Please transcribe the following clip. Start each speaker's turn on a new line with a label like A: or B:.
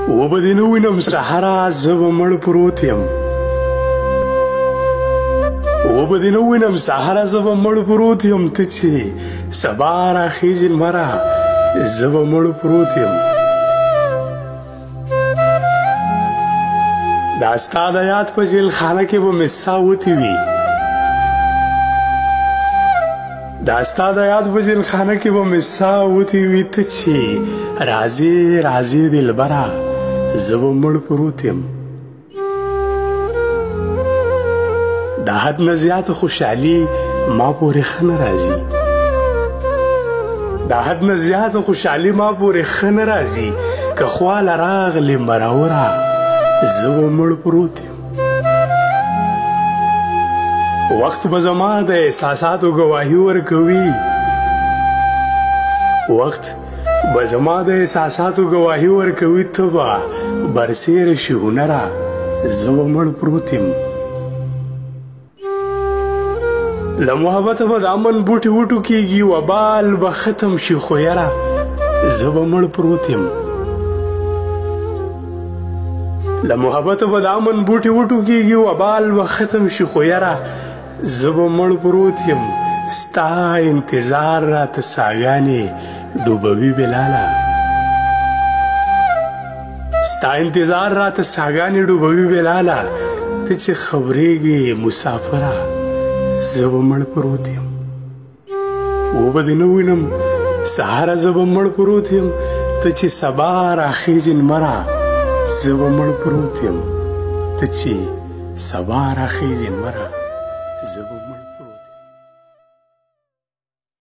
A: وبدې نه وینم سهاره زه به مړ پروت یم وبدې نه وینم سهاره زه به مړ پروت یم ته چې سبا راخیژې لمره زه به مړ پروت یم دا ستا د یاد په جیلخانه کې به مې ساه وتې وي دا ستا د یاد په جیلخانه کې به مې ساه وتې وي ته چې راځې راځې دلبره زه به مړ پروت یم د حد نه زیاته خوشحالي ما پورې ښه نه راځي د حد نه زیاته خوشحالي ما پورې ښه نه راځي که خواله راغلې مرور زه به مړ پروت یم وخت به زما د احساساتو ګواهي ورکوي وخت به زما د احساساتو ګواهي ورکوي ته به برسېره شي هنره زه به مړ پروت یم له محبته به د امن بوټي وټوکېږي وبال به ختم شي خو یره زه به مړ پروت یم له محبته به د امن بوټي وټوکېږي وبال به ختم شي خو یره زه به مړ پروت یم ستا انتظار راته ساګانې ډوبوي بلاله ستا انتظار راته ساګانې ډوبوي بلاله ته چې خبرېږې مسافره زه به مړ پروت یم وبدې نه وینم سهاره زه به مړ پروت یم ته چې سبا راخیژې لمره زه به مړ پروت یم ته چې سبا راخیژې لمره زه به